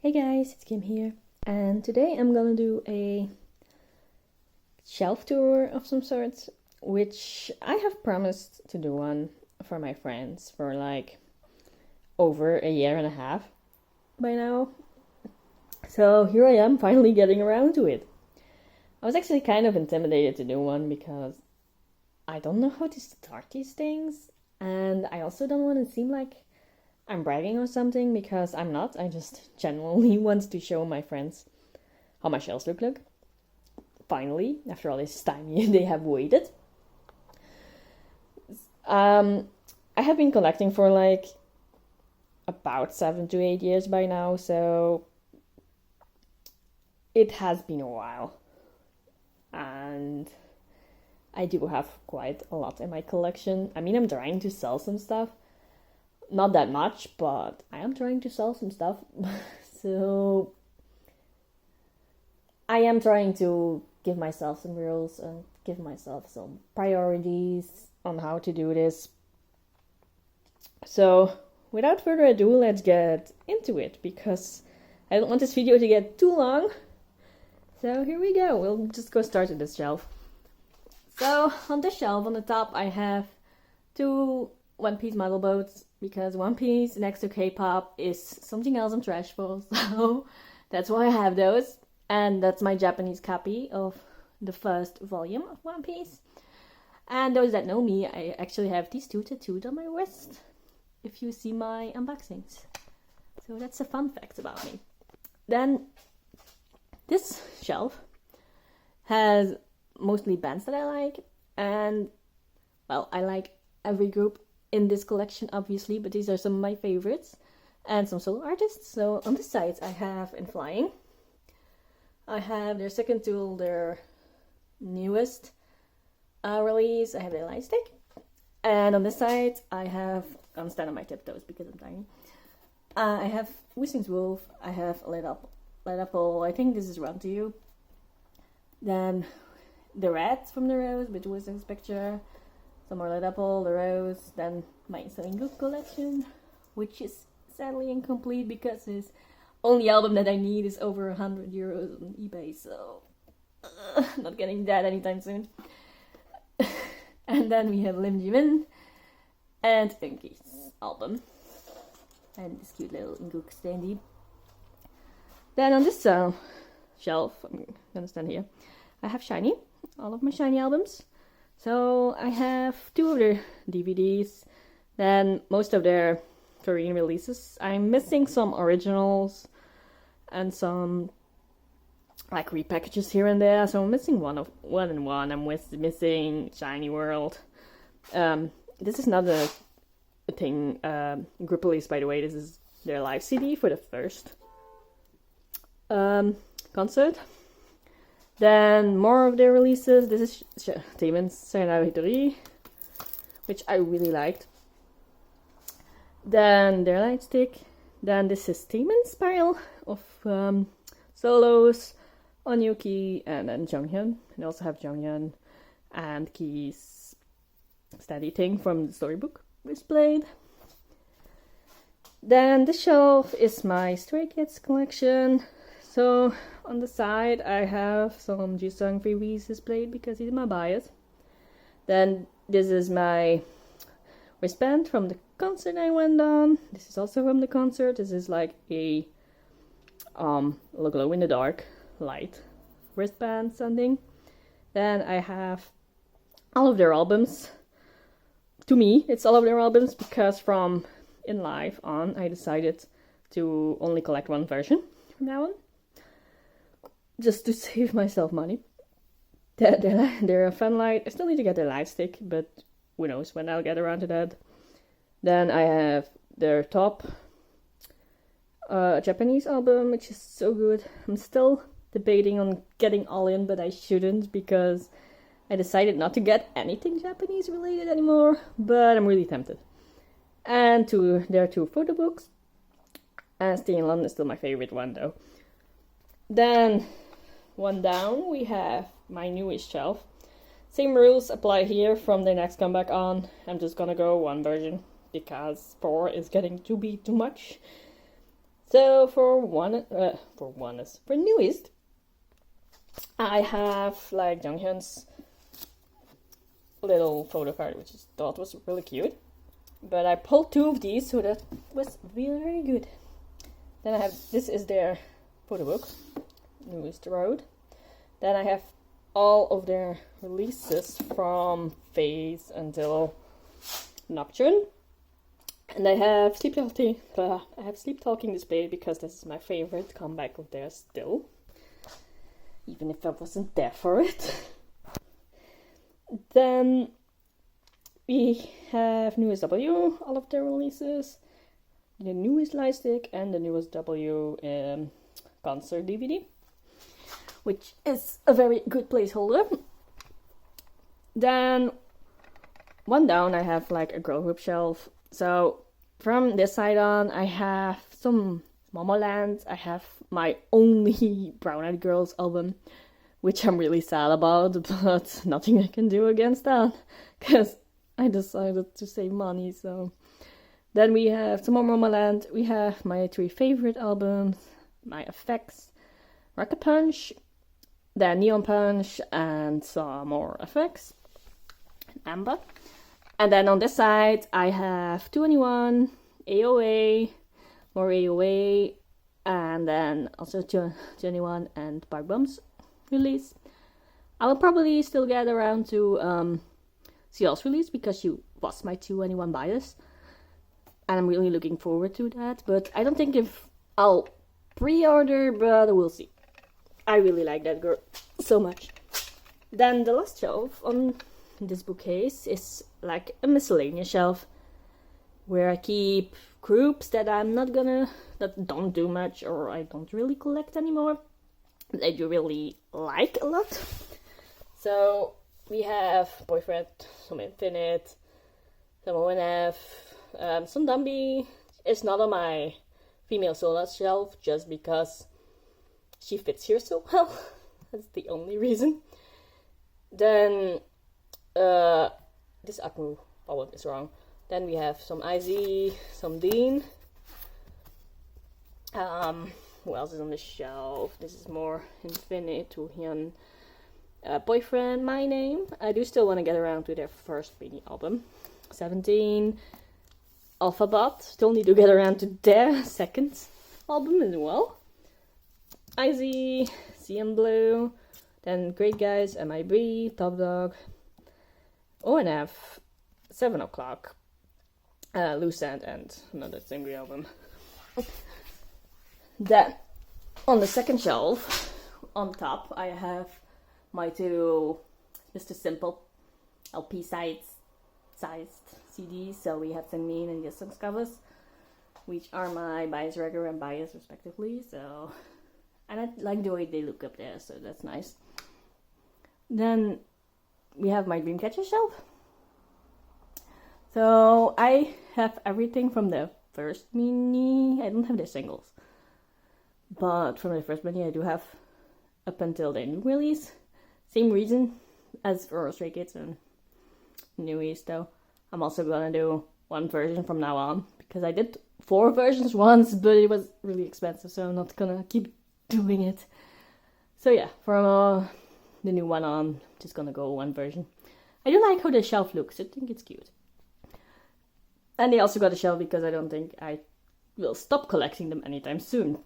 Hey guys, it's Kim here, and today I'm gonna do a shelf tour of some sorts, which I have promised to do one for my friends for like over a year and a half by now. So here I am finally getting around to it. I was actually kind of intimidated to do one because I don't know how to start these things, and I also don't want to seem like I'm bragging or something because I'm not. I just genuinely want to show my friends how my shelves look like. Finally, after all this time they have waited. I have been collecting for like about 7 to 8 years by now, so it has been a while. And I do have quite a lot in my collection. I mean, I'm trying to sell some stuff. Not that much, but I am trying to sell some stuff. So I am trying to give myself some rules and give myself some priorities on how to do this. So without further ado, let's get into it because I don't want this video to get too long. So here we go. We'll just go start with this shelf. So on this shelf on the top I have two One Piece model boats, because One Piece next to Kpop is something else I'm trash for, so that's why I have those. And that's my Japanese copy of the first volume of One Piece. And those that know me, I actually have these two tattooed on my wrist, if you see my unboxings. So that's a fun fact about me. Then this shelf has mostly bands that I like, and well, I like every group in this collection obviously, but these are some of my favorites and some solo artists. So on this side I have In Flying. I have their second tool, their newest release. I have their light stick, and on this side I have, I'm standing on my tiptoes because I'm tiny. I have Whistling Wolf. I have Light Apple. I think this is Run to You. Then the Red from the Rose, which was this picture. Some more Light Apple, the Rose, then my Insane collection, which is sadly incomplete because his only album that I need is over 100 euros on eBay, so not getting that anytime soon. And then we have Lim Jimin and Unki's album, and this cute little Inguk standee. Then on this shelf, I'm gonna stand here, I have Shiny, all of my Shiny albums. So I have two of their DVDs, then most of their Korean releases. I'm missing some originals and some like repackages here and there. So I'm missing one. I'm missing Shiny World. This is not a thing group release, by the way. This is their live CD for the first concert. Then more of their releases. This is Taemin's Sayonara Hitori, which I really liked. Then their light stick. Then this is Taemin's pile of solos on Yuki and then Jonghyun. And I also have Jonghyun and Ki's steady thing from the storybook displayed. Then the shelf is my Stray Kids collection. So on the side I have some Jisung freebies displayed because he's my bias. Then this is my wristband from the concert I went on. This is also from the concert. This is like a glow in the dark light wristband something. Then I have all of their albums. To me, it's all of their albums because from In Live on I decided to only collect one version from now on, just to save myself money. They're a fun light. I still need to get their light stick, but who knows when I'll get around to that. Then I have their top Japanese album, which is so good. I'm still debating on getting all in, but I shouldn't because I decided not to get anything Japanese related anymore, but I'm really tempted. And there are two photo books. And Stay in London is still my favorite one though. Then one down we have my newest shelf. Same rules apply here from the next comeback on. I'm just gonna go one version because 4 is getting to be too much. So for newest, I have like Jonghyun's little photo card, which I thought was really cute. But I pulled 2 of these, so that was very good. Then I have, this is their photo book, Newest Road. Then I have all of their releases from Phase until Nocturne. And I have Sleep Talking Display because this is my favorite comeback of theirs still. Even if I wasn't there for it. Then we have Newest W, all of their releases. The newest light stick and the Newest W concert DVD, which is a very good placeholder. Then one down I have like a girl group shelf. So from this side on I have some Momoland. I have my only Brown Eyed Girls album, which I'm really sad about, but nothing I can do against that because I decided to save money. So then we have some more Momoland. We have my 3 favorite albums, my effects, Rocket Punch, then Neon Punch, and some more effects, Amber. And then on this side I have 2NE1, AOA, more AOA, and then also 2NE1 and Park Bum's release. I will probably still get around to CL's release because she was my 2NE1 bias. And I'm really looking forward to that. But I don't think if I'll pre-order, but we'll see. I really like that girl so much. Then the last shelf on this bookcase is like a miscellaneous shelf where I keep groups that that don't do much or I don't really collect anymore. I do really like a lot. So we have Boyfriend, some Infinite, some ONF, some Dumby. Is not on my female solo shelf just because she fits here so well. That's the only reason. Then this Akmu album is wrong. Then we have some IZ, some Dean. Who else is on the shelf? This is more Infinite, Tuhyun, Boyfriend, My Name. I do still want to get around to their first mini album. 17, Alphabet. Still need to get around to their second album as well. IZ, CM Blue, then Great Guys, MIB, Top Dog, ONF, 7 O'Clock, Loose End, and another Stingray album. Then, on the second shelf, on top, I have my 2 Mr. Simple LP sized CDs. So we have Sangmin and Yes Songs covers, which are my bias regular and bias respectively. So, and I like the way they look up there, so that's nice. Then we have my Dreamcatcher shelf. So I have everything from the first mini. I don't have the singles, but from the first mini I do have up until the new release. Same reason as for Stray Kids and New East though. I'm also gonna do 1 version from now on because I did 4 versions once, but it was really expensive, so I'm not gonna keep doing it. So yeah, from the new one on, just gonna go 1 version. I do like how the shelf looks. I think it's cute. And they also got a shelf because I don't think I will stop collecting them anytime soon.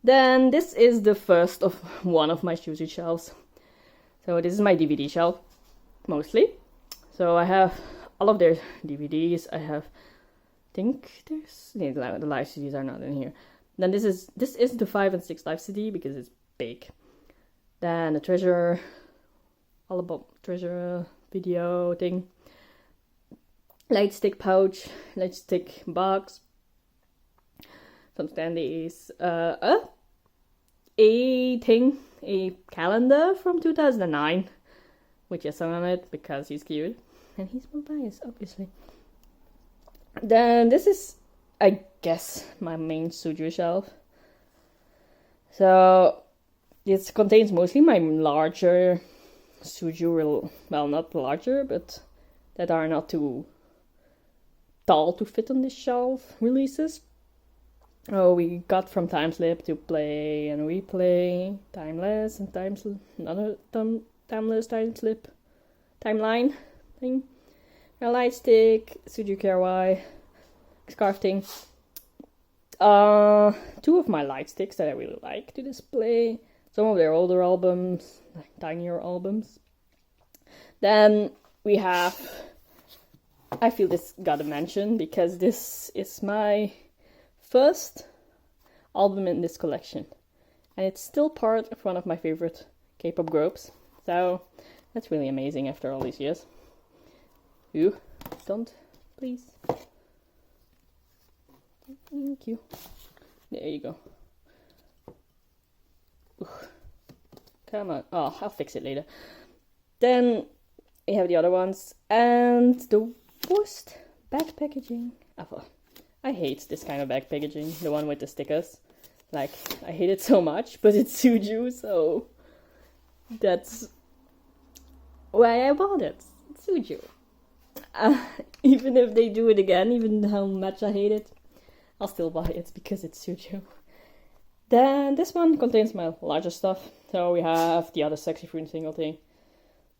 Then this is the first of one of my Shuzu shelves. So this is my DVD shelf, mostly. So I have all of their DVDs. I think there's the live CDs are not in here. Then this is the 5 and 6 live CD because it's big. Then the treasure, all about treasure video thing. Light stick pouch, light stick box, some standees, a calendar from 2009, which is on it because he's cute and he's more biased, obviously. Then this is, I guess, my main Suju shelf. So this contains mostly my larger Suju, well, not larger, but that are not too tall to fit on this shelf releases. Oh, we got from Timeslip to play and replay, timeless and another timeless timeslip timeline thing. A light stick, Suju KRY, scarf thing. Two of my light sticks that I really like to display. Some of their older albums, like tinier albums. Then we have, I feel this gotta mention because this is my first album in this collection. And it's still part of one of my favorite K-pop groups. So that's really amazing after all these years. Ooh, don't, please. Thank you. There you go. Ooh. Come on. Oh, I'll fix it later. Then we have the other ones. And the worst back packaging ever. I hate this kind of back packaging. The one with the stickers. Like, I hate it so much. But it's Suju, so that's why I bought it. It's Suju. Even if they do it again, even how much I hate it, I'll still buy it because it's Suju. Then this one contains my larger stuff. So we have the other Sexy Fruit single thing,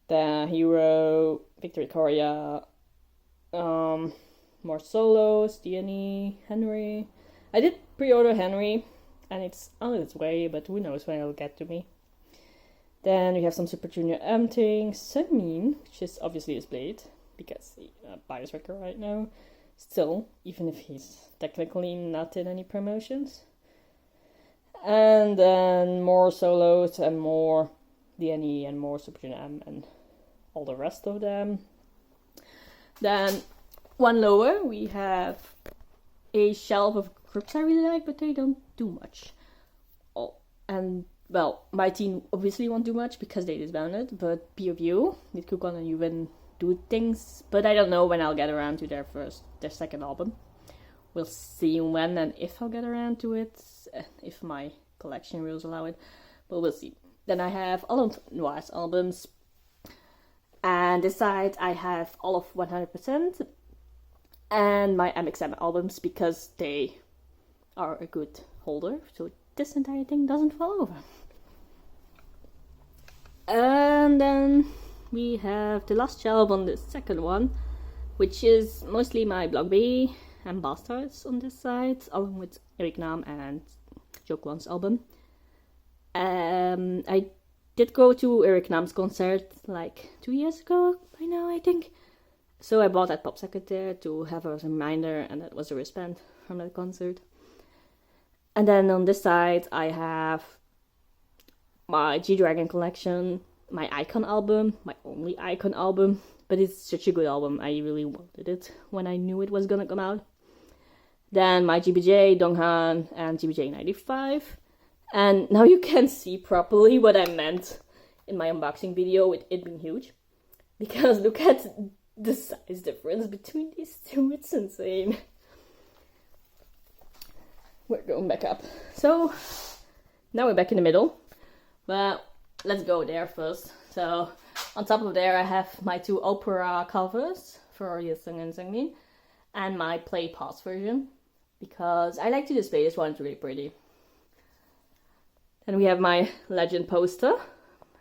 the Hero, Victory Korea, more solos, DNA, Henry. I did pre-order Henry, and it's on its way, but who knows when it'll get to me. Then we have some Super Junior M things, Sunmin, which is obviously displayed because he's a bias wrecker right now. Still, even if he's technically not in any promotions. And then more solos and more DNE and more Super Junior M and all the rest of them. Then one lower we have a shelf of groups I really like, but they don't do much. Oh, and well, my team obviously won't do much because they disbanded, but POVU, with Kukon and Yuven, do things, but I don't know when I'll get around to their second album. We'll see when and if I'll get around to it, if my collection rules allow it, but we'll see. Then I have all of Noir's albums, and this side I have all of 100%, and my MXM albums because they are a good holder, so this entire thing doesn't fall over. And then we have the last shelf on the second one, which is mostly my Block B and Bastards on this side, along with Eric Nam and Jokwon's album. I did go to Eric Nam's concert like 2 years ago by now, I think. So I bought that pop socket there to have as a reminder, and that was a wristband from that concert. And then on this side I have my G-Dragon collection, my Icon album, my only Icon album, but it's such a good album, I really wanted it when I knew it was gonna come out. Then my GBJ, Donghan, and GBJ 95. And now you can see properly what I meant in my unboxing video with it being huge. Because look at the size difference between these two, it's insane. We're going back up. So, now we're back in the middle. But let's go there first. So, on top of there I have my two opera covers for Yesung and Seungmin. And my Play Pause version. Because I like to display this one, it's really pretty. Then we have my Legend poster.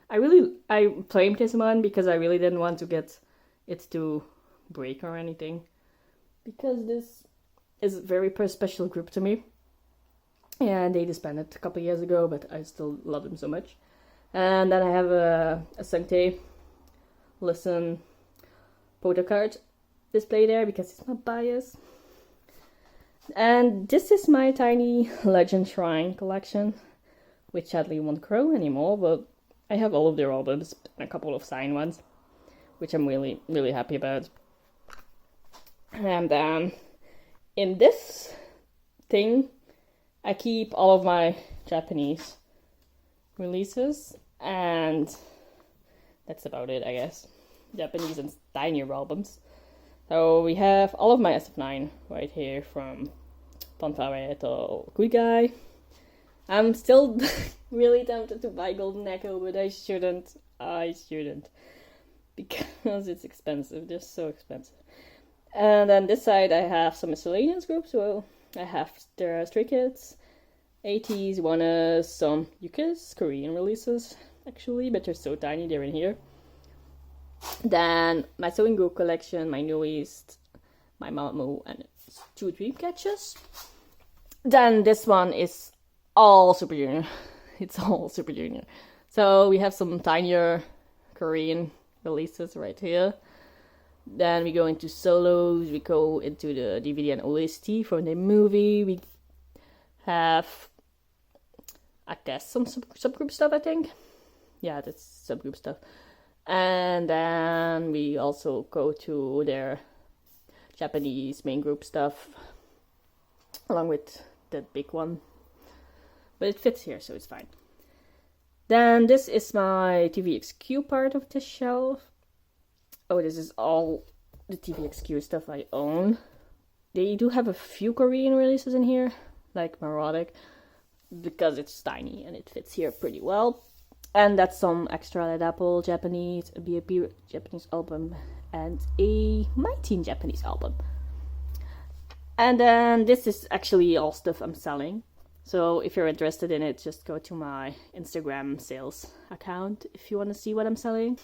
I framed this one because I really didn't want to get it to break or anything. Because this is a very special group to me. Yeah, they disbanded a couple years ago, but I still love them so much. And then I have a Sungtae Listen photo card display there because it's my bias. And this is my tiny Legend Shrine collection, which sadly won't grow anymore, but I have all of their albums and a couple of signed ones, which I'm really, really happy about. And in this thing, I keep all of my Japanese releases, and that's about it, I guess. Japanese and tinier albums. So we have all of my SF9 right here, from Fanfare to Good Guy. I'm still really tempted to buy Golden Echo, but I shouldn't. Because it's expensive, they're so expensive. And then this side I have some miscellaneous groups, well, I have their Stray Kids, Ateez, Wanna, some Yuka's Korean releases actually, but they're so tiny, they're in here. Then my Sewing Group collection, my newest, my Mamamoo, and 2 dream catches. Then this one is all Super Junior. It's all Super Junior. So we have some tinier Korean releases right here. Then we go into solos, we go into the DVD and OST from the movie. We have, I guess, some subgroup stuff, I think. Yeah, that's subgroup stuff. And then we also go to their Japanese main group stuff, along with the big one. But it fits here, so it's fine. Then this is my TVXQ part of the shelf. Oh, this is all the TVXQ stuff I own. They do have a few Korean releases in here, like Melodic, because it's tiny and it fits here pretty well. And that's some extra Red Apple Japanese, a BAP Japanese album, and a My Teen Japanese album. And then this is actually all stuff I'm selling. So if you're interested in it, just go to my Instagram sales account if you want to see what I'm selling.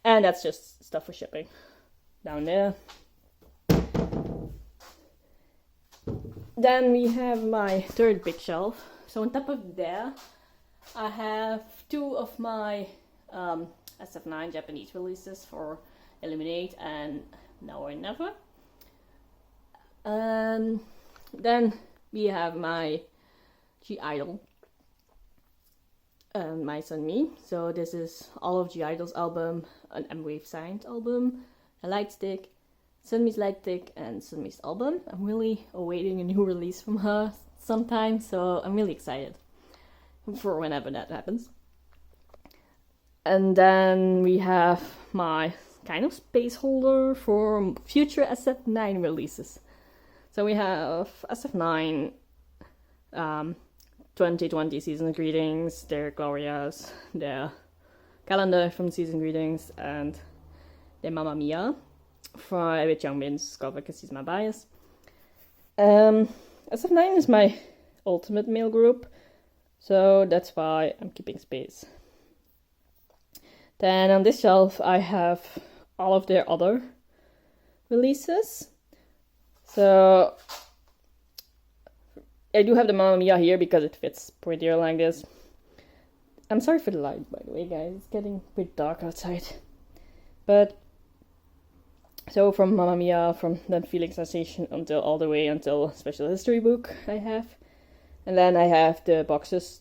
And that's just stuff for shipping down there. Then we have my third big shelf. So on top of there, I have 2 of my SF9 Japanese releases for Illuminate and Now or Never. Then we have my G-Idol and My Sun Me. So this is all of G-Idol's album, an M-Wave signed album, a light stick, Sunmi's light stick, and Sunmi's album. I'm really awaiting a new release from her sometime, so I'm really excited for whenever that happens. And then we have my kind of space holder for future SF9 releases. So we have SF9 2020 season greetings, their Glorias, their calendar from season greetings, and their Mamma Mia with Youngmin's cover because he's my bias. SF9 is my ultimate male group, so that's why I'm keeping space. Then on this shelf I have all of their other releases. So I do have the Mamma Mia here because it fits prettier like this. I'm sorry for the light, by the way, guys. It's getting a bit dark outside. But so from Mamma Mia, from then Feeling Sensation until all the way until Special History Book I have. And then I have the boxes,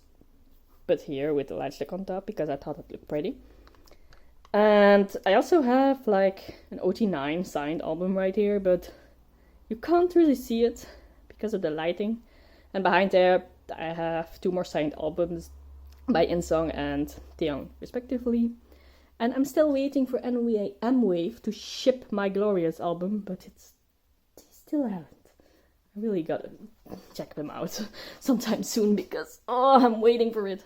but here with the light stick on top because I thought it looked pretty. And I also have like an OT9 signed album right here, but you can't really see it because of the lighting. And behind there, I have 2 more signed albums by Insong and Taeyong, respectively. And I'm still waiting for M-Wave to ship my Glorious album, but they still haven't. I really gotta check them out sometime soon because, I'm waiting for it.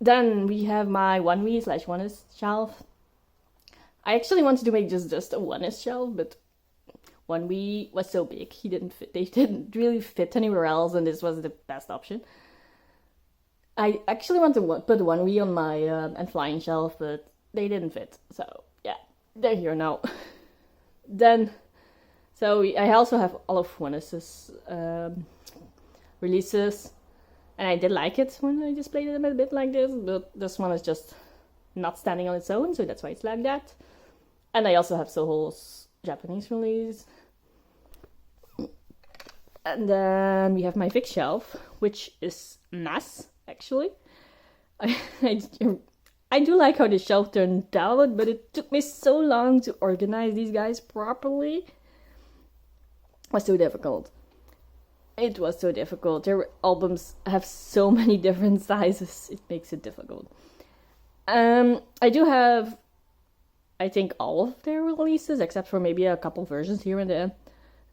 Then we have my 1V/1is shelf. I actually wanted to make just a 1is shelf, but 1V was so big, they didn't really fit anywhere else, and this was the best option. I actually want to put 1V on my and flying shelf, but they didn't fit. So yeah, they're here now. Then, I also have all of 1S's releases, and I did like it when I displayed them a bit like this, but this one is just not standing on its own, so that's why it's like that. And I also have Soho's Japanese release. And then we have my Vic shelf, which is mass, actually. I do like how the shelf turned out, but it took me so long to organize these guys properly. It was so difficult. It was so difficult. Their albums have so many different sizes. It makes it difficult. I do have, I think, all of their releases, except for maybe a couple versions here and there.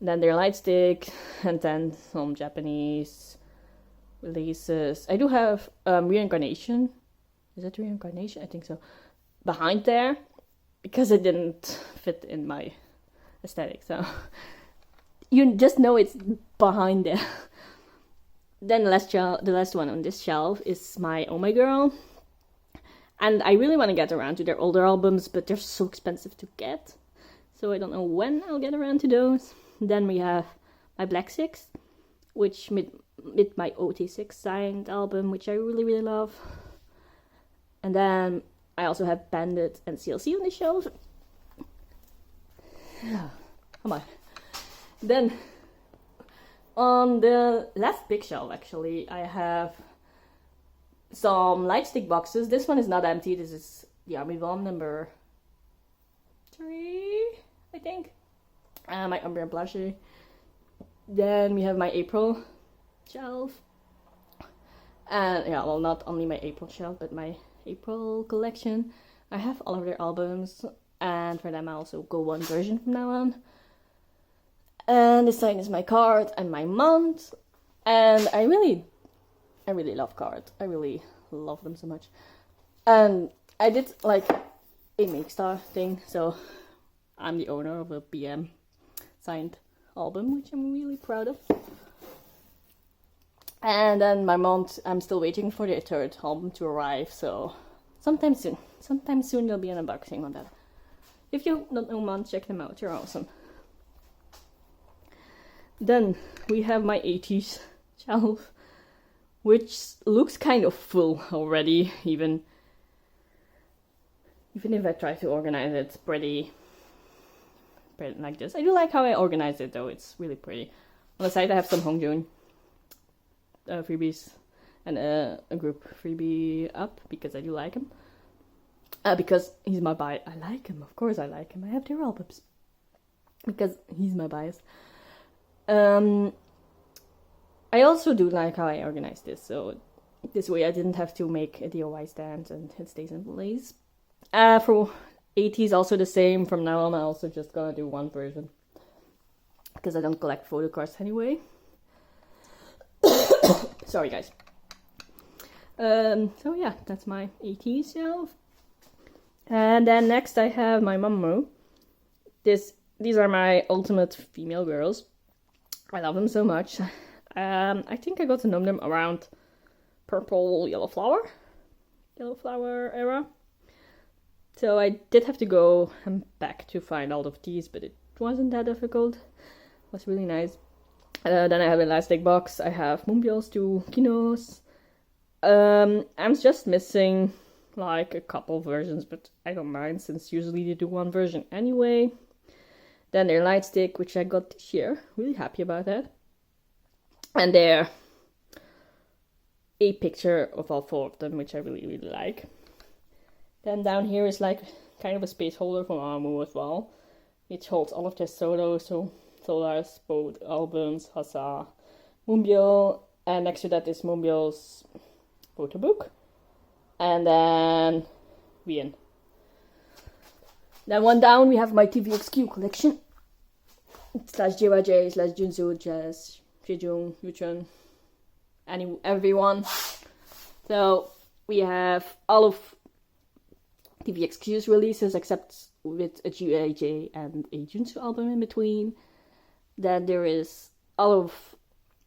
And then their light stick, and then some Japanese releases. I do have Reincarnation. Is it Reincarnation? I think so. Behind there, because it didn't fit in my aesthetic. So you just know it's behind there. Then the last one on this shelf is my Oh My Girl. And I really want to get around to their older albums, but they're so expensive to get. So I don't know when I'll get around to those. Then we have my Black Six, which with my OT6 signed album, which I really, really love. And then I also have Bandit and CLC on the shelf. Come on. Then on the last big shelf, actually, I have some lightstick boxes. This one is not empty. This is the Army Bomb number 3, I think. My Umber and Blushy. Then we have my April shelf. And yeah, well, not only my April shelf, but my April collection. I have all of their albums, and for them I also go one version from now on. And this side is my card and my month. And I really love cards. I really love them so much. And I did like a Make Star thing, so I'm the owner of a BM signed album, which I'm really proud of. And then my month, I'm still waiting for the third album to arrive, so sometime soon there'll be an unboxing on that. If you don't know Month, check them out, they're awesome. Then we have my Ateez shelf, which looks kind of full already, even if I try to organize it pretty like this. I do like how I organize it though, it's really pretty. On the side I have some Hongjoon freebies and a group freebie up, because I do like him. Because he's my bias. I like him, of course I like him. I have their albums. Because he's my bias. I also do like how I organize this, so this way I didn't have to make a DIY stand and it stays in place. For Ateez also the same. From now on I'm also just gonna do one version, because I don't collect photo cards anyway. Sorry guys. So yeah, that's my Ateez shelf. And then next I have my Mamamoo. These are my ultimate female girls. I love them so much. I think I got to know them around Purple Yellow Flower era. So I did have to go back to find all of these, but it wasn't that difficult. It was really nice. Then I have an elastic box. I have Moonbyul's 2 Kinos. I'm just missing like a couple versions, but I don't mind since usually they do one version anyway. Then their light stick, which I got this year. Really happy about that. And there, a picture of all 4 of them, which I really, really like. Then down here is like kind of a space holder for Mamamoo as well, which holds all of their solos, so Solar's both albums, Hassa, Moonbyul, and next to that is Moonbyul's photo book. And then Wien. Then one down we have my TVXQ collection. / JYJ / Junsu, Jazz, Jejung, Yuchun, everyone. So we have all of TVXQ's releases except with a JYJ and a Junsu album in between. Then there is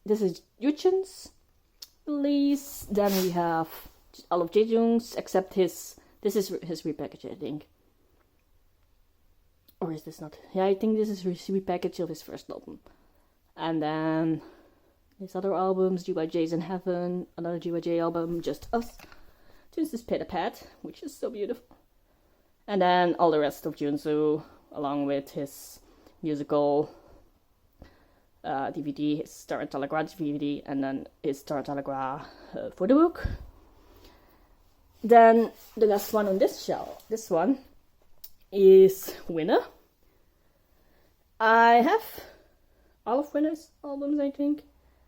this is Yuchun's release. Then we have all of Jejung's except this is his repackage, I think. Or is this not? Yeah, I think this is a repackage of his first album. And then his other albums, JYJ's in Heaven, another JYJ album, Just Us, Junsu's Pit a Pat, which is so beautiful. And then all the rest of Junsu, along with his musical DVD, his Star Telegra DVD, and then his Star Telegra photo book. Then the last one on this shelf, this one, is Winner. I have all of Winner's albums, I think. I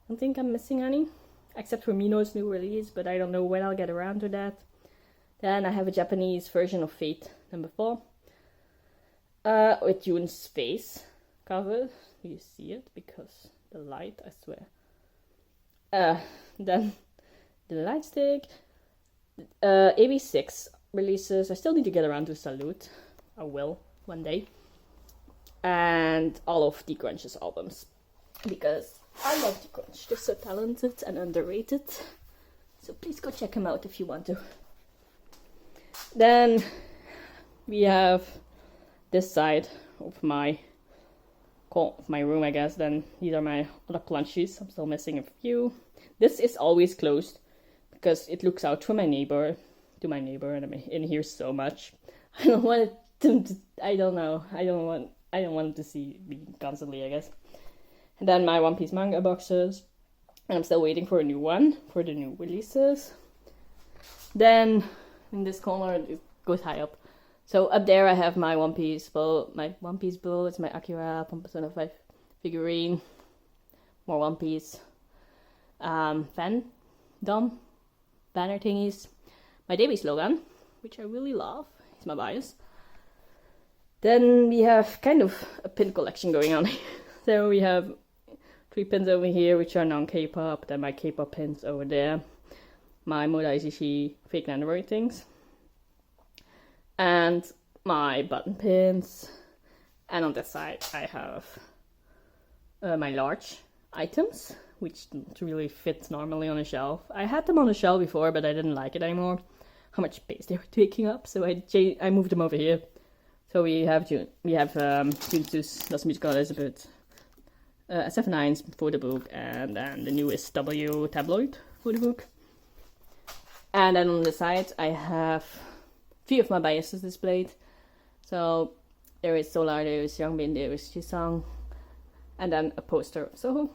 don't think I'm missing any, except for Mino's new release, but I don't know when I'll get around to that. Then I have a Japanese version of Fate number 4, with June's face cover. You see it because the light, I swear. Then the light stick, AB6 releases. I still need to get around to Salute. I will one day. And all of the Grunge's albums. because I love Decor. They're so talented and underrated. So please go check them out if you want to. Then we have this side of my room, I guess. Then these are my other plungies. I'm still missing a few. This is always closed because it looks out to my neighbor, and I'm in here so much. I don't want them to. I don't know. I don't want them to see me constantly, I guess. And then my One Piece manga boxes, and I'm still waiting for a new one for the new releases. Then in this corner, it goes high up. So up there I have my One Piece bow. It's my Akira Persona 5 figurine. More One Piece. Banner thingies. My Davy slogan, which I really love. It's my bias. Then we have kind of a pin collection going on. So we have 3 pins over here, which are non-K-pop. Then my K-pop pins over there. My Modaizishi fake Nandori things. And my button pins. And on that side I have my large items, which don't really fit normally on a shelf. I had them on a shelf before, but I didn't like it anymore. How much space they were taking up, so I moved them over here. So we have Junsu's Das Musical Elizabeth, SF9's photo book, and then the newest W tabloid photo book. And then on the side I have 3 of my biases displayed. So there is Solar, there is Youngbin, there is Jisung, and then a poster of Soho.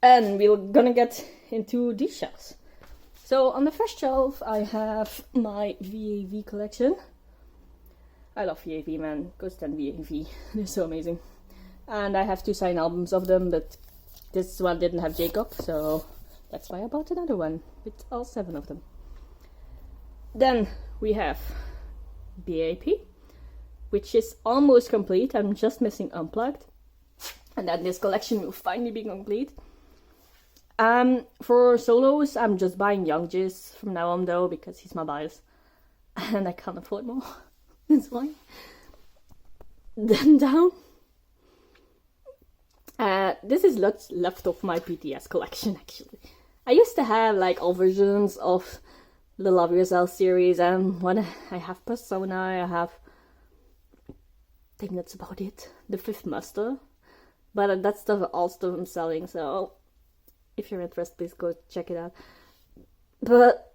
And we're gonna get into these shelves. So on the first shelf I have my VAV collection. I love VAV, man. Go stand VAV. They're so amazing. And I have 2 signed albums of them, but this one didn't have Jacob, so that's why I bought another one with all 7 of them. Then we have BAP, which is almost complete. I'm just missing Unplugged. And then this collection will finally be complete. For solos, I'm just buying Youngji's from now on though, because he's my bias. And I can't afford more. That's why. Then down. This is what's left of my BTS collection actually. I used to have like all versions of the Love Yourself series, and when I have Persona, I think that's about it. The 5th Master. But that stuff also I'm selling, so if you're interested, please go check it out. But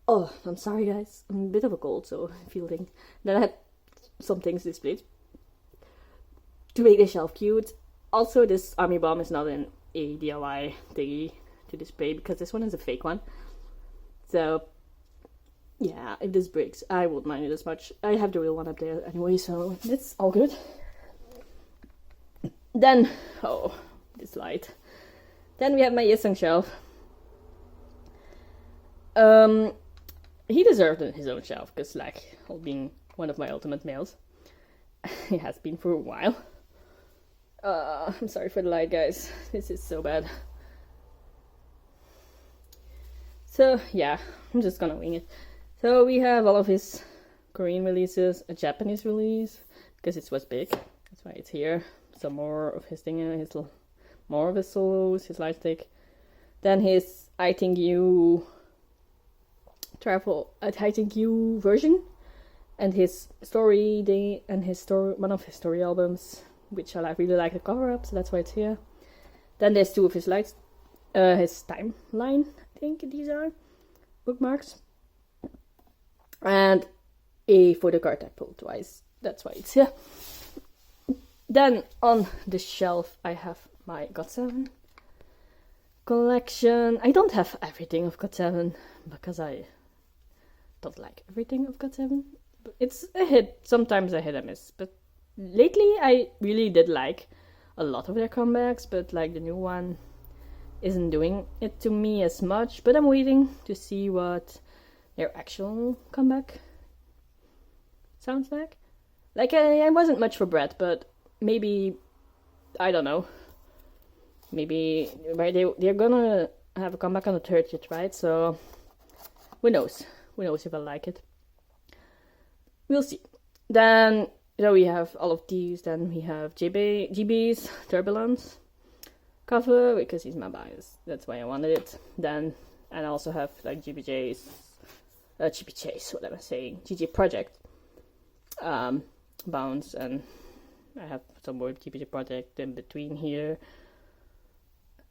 oh, I'm sorry guys, I'm a bit of a cold, so I'm feeling. Then I had some things displayed to make the shelf cute. Also, this army bomb is not an a DIY thingy to display because this one is a fake one. So yeah, if this breaks, I won't mind it as much. I have the real one up there anyway, so it's all good. Then, oh, this light. Then we have my Yesung shelf. He deserved his own shelf, because like, being one of my ultimate males. He has been for a while. I'm sorry for the light, guys. This is so bad. So, yeah, I'm just gonna wing it. So, we have all of his Korean releases, a Japanese release, because it was big. That's why it's here. Some more of his thing, more of his solos, his light stick. Then his I Think You version, and his story day, and one of his story albums, which I really like the cover up, so that's why it's here. Then there's 2 of his lights, his timeline, I think these are bookmarks, and a photo card I pulled twice. That's why it's here. Then on the shelf I have my GOT7 collection. I don't have everything of GOT7 because I don't like everything of GOT7. It's a hit, sometimes a hit and miss. But lately I really did like a lot of their comebacks, but like the new one isn't doing it to me as much. But I'm waiting to see what their actual comeback sounds like. Like I wasn't much for Brett, but maybe, I don't know, maybe they're gonna have a comeback on the 30th, right? So who knows if I like it. We'll see. Then So we have all of these. Then we have GB's Turbulence cover because he's my bias. That's why I wanted it. Then and I also have like GBJ's, what am I saying? GG Project, Bounce, and I have some more GBJ Project in between here.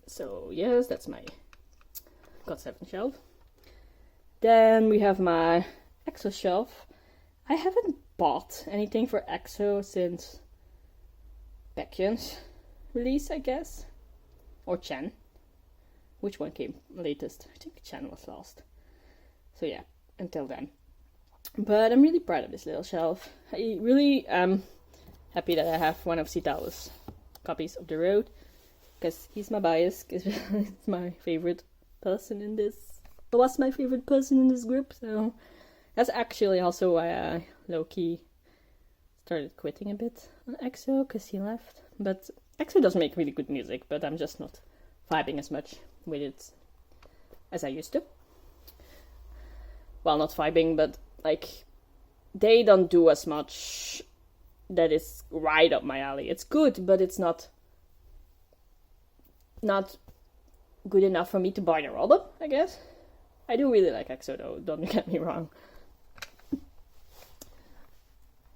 So yes, that's my GOT7 shelf. Then we have my EXO shelf. I haven't bought anything for EXO since Baekhyun's release, I guess. Or Chen. Which one came latest? I think Chen was last. So yeah, until then. But I'm really proud of this little shelf. I really am happy that I have one of Sitao's copies of The Road. Because he's my bias, because he's my favorite person in this. Was my favorite person in this group, so that's actually also why I low-key started quitting a bit on EXO, because he left. But EXO does make really good music, but I'm just not vibing as much with it as I used to. Well, not vibing, but like they don't do as much that is right up my alley. It's good, but it's not good enough for me to buy their album, I guess. I do really like EXO though, don't get me wrong.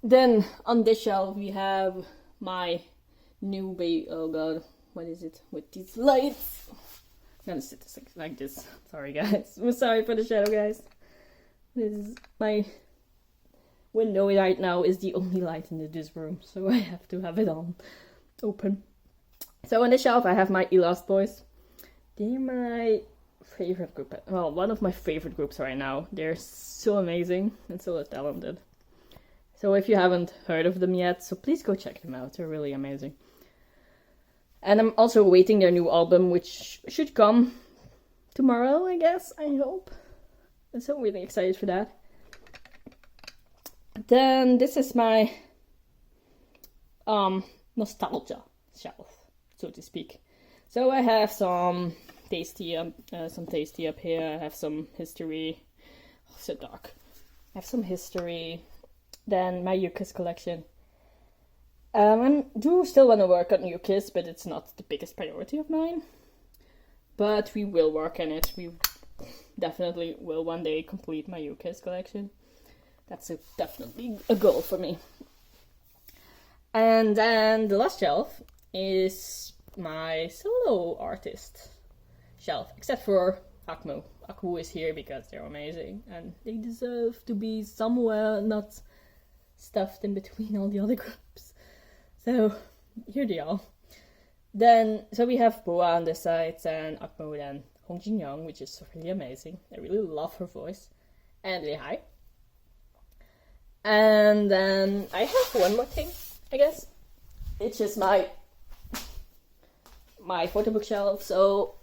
Then on this shelf we have my new baby. Oh god, what is it with these lights? I'm gonna sit this like this. Sorry guys. I'm sorry for the shadow, guys. This is my window right now is the only light in this room, so I have to have it on open. So on the shelf I have my Lost Boys. They're my favorite group. Well, one of my favorite groups right now. They're so amazing and so talented. So if you haven't heard of them yet, so please go check them out. They're really amazing. And I'm also waiting their new album, which should come tomorrow, I guess. I hope. I'm so really excited for that. Then this is my nostalgia shelf, so to speak. So I have some tasty up here. I have some history. Oh, so dark. I have some history. Then my UKISS collection. I do still want to work on UKISS, but it's not the biggest priority of mine. But we will work on it. We definitely will one day complete my UKISS collection. That's definitely a goal for me. And then the last shelf is my solo artist shelf, except for Akmu. Akmu is here because they're amazing and they deserve to be somewhere, not stuffed in between all the other groups. So here they are. Then so we have Boa on this side and Akmu and Hong Jin Young, which is really amazing. I really love her voice. And Lehai. And then I have one more thing, I guess. It's just my photo book shelf. So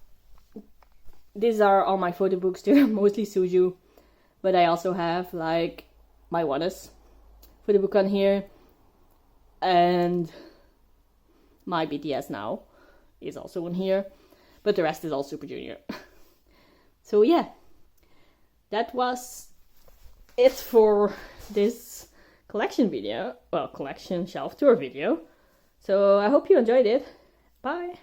these are all my photo books. They're mostly Suju, but I also have like my Oneness photo book on here, and my BTS Now is also in here, but the rest is all Super Junior. So yeah, that was it for this collection video, well, collection shelf tour video. So I hope you enjoyed it. Bye!